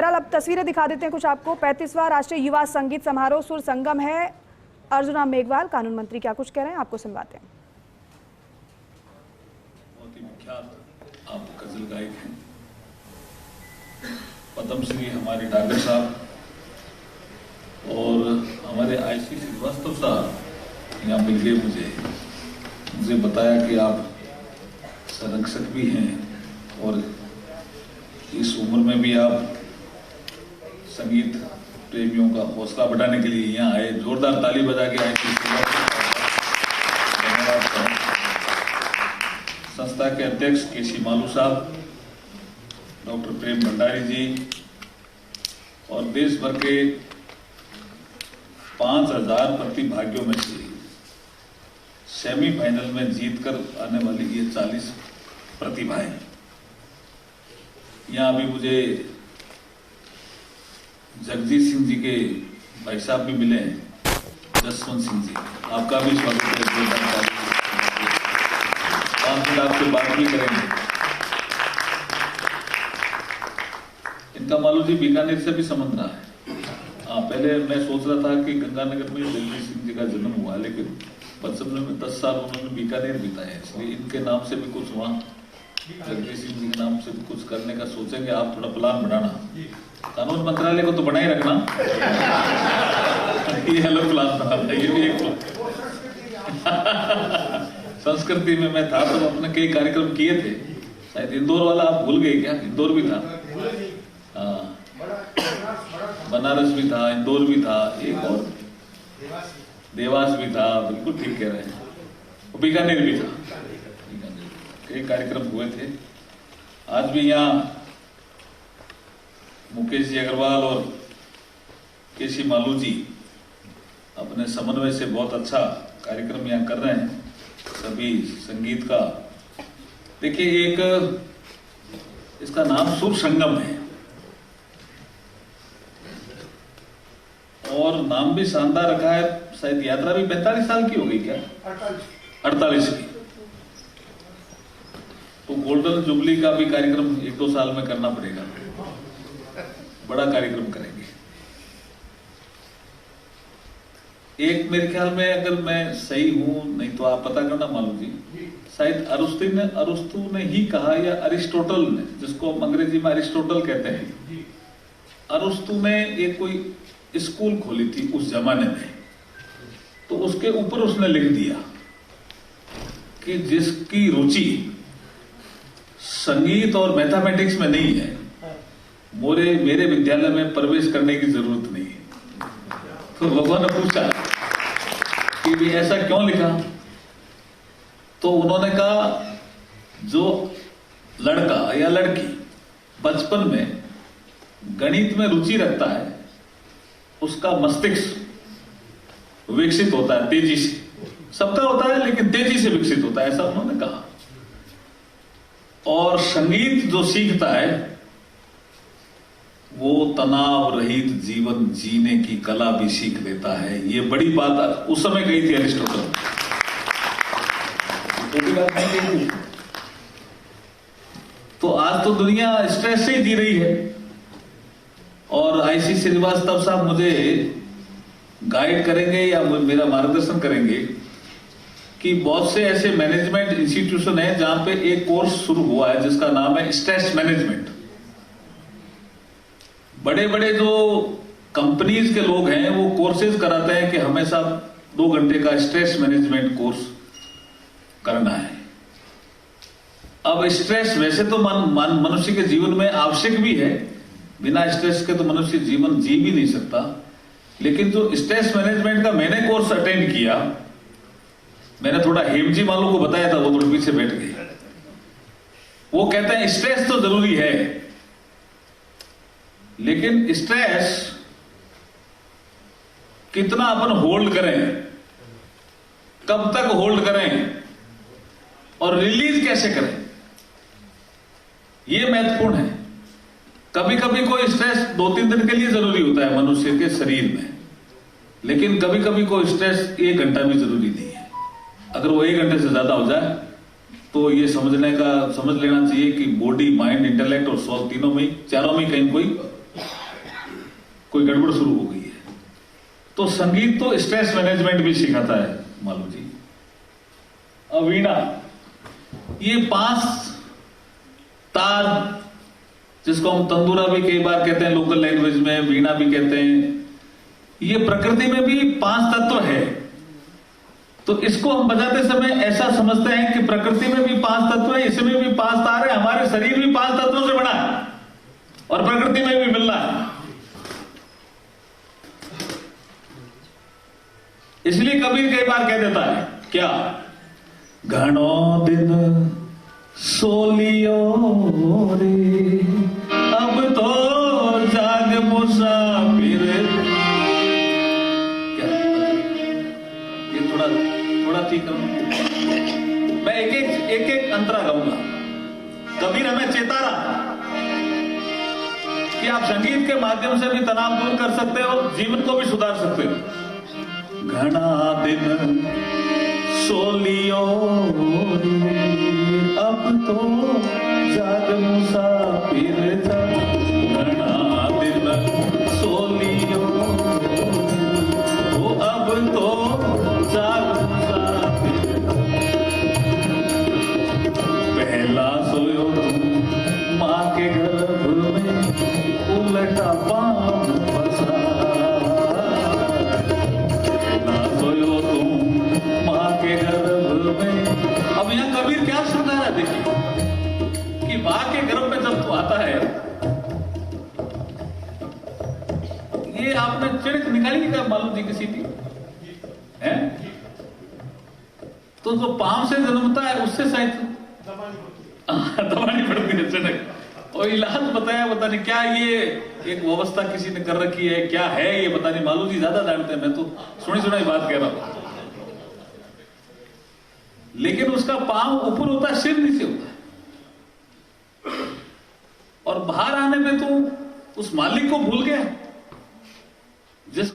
बहरहाल अब तस्वीरें दिखा देते हैं कुछ आपको। 35वां राष्ट्रीय युवा संगीत समारोह सुर संगम है। अर्जुना मेघवाल कानून मंत्री क्या कुछ कह रहे हैं, आपको सुनवाते हैं। बहुत ही विख्यात आप गजल गायक हैं, पद्मश्री हमारे डागर साहब और हमारे आईसी श्रीवास्तव साहब यहाँ मिल गए। मुझे बताया कि आप संरक्षक भी हैं और इस उम्र में भी आप संगीत प्रेमियों का हौसला बढ़ाने के लिए यहाँ आए। जोरदार ताली बजा के आए। संस्था के अध्यक्ष केसी मालू साहब, डॉक्टर प्रेम भंडारी जी और देश भर के 5000 प्रतिभागियों में से सेमीफाइनल में जीतकर आने वाली ये 40 प्रतिभाएं। यहाँ अभी मुझे जगजीत सिंह जी के भाई साहब भी मिले हैं, जसवंत सिंह जी, आपका भी स्वागत है। 5 मिनट आपसे बात भी करेंगे। इनका मालू जी बीकानेर से भी संबंध रहा है। पहले मैं सोच रहा था कि गंगानगर में जगजीत सिंह जी का जन्म हुआ, लेकिन बचपन में 10 साल उन्होंने बीकानेर बिताए, इसलिए इनके नाम से भी कुछ वहाँ जगजीत सिंह जी के नाम से भी कुछ करने का सोचेंगे। आप थोड़ा प्लान बनाना, कानून मंत्रालय को तो बनाए रखना, ये अलग प्लान बनाना, ये भी एक संस्कृति में मैं था तो अपने कई कार्यक्रम किए थे। शायद इंदौर वाला आप भूल गए क्या? इंदौर भी था, हाँ, बनारस भी था, इंदौर भी था, एक और देवास भी था। बिल्कुल ठीक कह रहे हैं, बीकानेर भी था। कई कार्यक्रम हुए थे। आज भी यहाँ मुकेश जी अग्रवाल और केसी मालू जी अपने समन्वय से बहुत अच्छा कार्यक्रम यहाँ कर रहे हैं सभी संगीत का। देखिए, एक इसका नाम सुर संगम है और नाम भी शानदार रखा है। शायद यात्रा भी 45 साल की हो गई क्या? 48 की। तो गोल्डन जुबली का भी कार्यक्रम 1-2 साल में करना पड़ेगा, बड़ा कार्यक्रम करेंगे। एक मेरे ख्याल में, अगर मैं सही हूं, नहीं तो आप पता करना मालूम जी, शायद अरुस्तु ने ही कहा या अरिस्टोटल ने, जिसको हम अंग्रेजी में अरिस्टोटल कहते हैं, अरुस्तु ने एक कोई स्कूल खोली थी उस जमाने में, तो उसके ऊपर उसने लिख दिया कि जिसकी रुचि संगीत और मैथमेटिक्स में नहीं है, मेरे विद्यालय में प्रवेश करने की जरूरत नहीं है। तो भगवान ने पूछा कि भी ऐसा क्यों लिखा? तो उन्होंने कहा, जो लड़का या लड़की बचपन में गणित में रुचि रखता है, उसका मस्तिष्क विकसित होता है तेजी से। सबका होता है लेकिन तेजी से विकसित होता है, ऐसा उन्होंने कहा। और संगीत जो सीखता है वो तनाव रहित जीवन जीने की कला भी सीख लेता है। ये बड़ी बात उस समय कही थी अरिस्टोटल। तो आज तो दुनिया स्ट्रेस से ही जी रही है। और आईसी श्रीवास्तव साहब मुझे गाइड करेंगे या मेरा मार्गदर्शन करेंगे कि बहुत से ऐसे मैनेजमेंट इंस्टीट्यूशन है जहां पे एक कोर्स शुरू हुआ है जिसका नाम है स्ट्रेस मैनेजमेंट। बड़े बड़े जो कंपनीज के लोग हैं वो कोर्सेज कराते हैं कि हमेशा 2 घंटे का स्ट्रेस मैनेजमेंट कोर्स करना है। अब स्ट्रेस वैसे तो मनुष्य के जीवन में आवश्यक भी है, बिना स्ट्रेस के तो मनुष्य जीवन जी भी नहीं सकता। लेकिन जो स्ट्रेस मैनेजमेंट का मैंने कोर्स अटेंड किया, मैंने थोड़ा हेमजी मालू को बताया था, वो थोड़े पीछे बैठ गए। वो कहते हैं स्ट्रेस तो जरूरी है, लेकिन स्ट्रेस कितना अपन होल्ड करें, कब तक होल्ड करें और रिलीज कैसे करें, यह महत्वपूर्ण है। कभी कभी कोई स्ट्रेस 2-3 दिन के लिए जरूरी होता है मनुष्य के शरीर में, लेकिन कभी कभी कोई स्ट्रेस 1 घंटा भी जरूरी नहीं है। अगर वो 1 घंटे से ज्यादा हो जाए तो ये समझ लेना चाहिए कि बॉडी, माइंड, इंटेलेक्ट और सोल चारों में कहीं कोई गड़बड़ शुरू हो गई है। तो संगीत तो स्ट्रेस मैनेजमेंट भी सिखाता है मालू जी। अब वीणा, ये 5 तार जिसको हम तंदूरा भी कई बार कहते हैं लोकल लैंग्वेज में, वीणा भी कहते हैं, ये प्रकृति में भी 5 तत्व है। तो इसको हम बजाते समय ऐसा समझते हैं कि प्रकृति में भी 5 तत्व है, इसमें भी 5 तार है, हमारे शरीर भी 5 तत्वों से बना है और प्रकृति में भी मिल रहा है। इसलिए कबीर कई बार कह देता है क्या, घणो दिन सोलियो रे अब तो जाग मुसाफिर। क्या ये थोड़ा ठीक है। मैं एक अंतरा गाऊंगा। कबीर हमें चेता रहा कि आप संगीत के माध्यम से भी तनाव दूर कर सकते हो, जीवन को भी सुधार सकते हो। घना दिन सोलियो अब तो जाग मुसाफिर था। घना दिन सोलियो अब तो जाग मुसाफिर। पहला सोयो तुम माँ के गर्भ में, उलटा पाँव फंसा। पहला सोयो तुम माँ के गर्भ में। अब यहां कबीर क्या सुनता है, देखिए कि माँ के गर्भ में जब तू आता है, ये आपने चिड़क निकाली क्या मालूम जी किसी की है? तो जो पांव से जन्मता है उससे शायद दबानी पड़ती है चिड़क। और इलाज बताया, पता नहीं क्या ये एक व्यवस्था किसी ने कर रखी है, क्या है ये पता नहीं, मालू जी ज्यादा जानते हैं, मैं तो सुनी बात कह रहा हूं। लेकिन उसका पांव ऊपर होता है, सिर नीचे होता है। और बाहर आने में तो उस मालिक को भूल गया जिस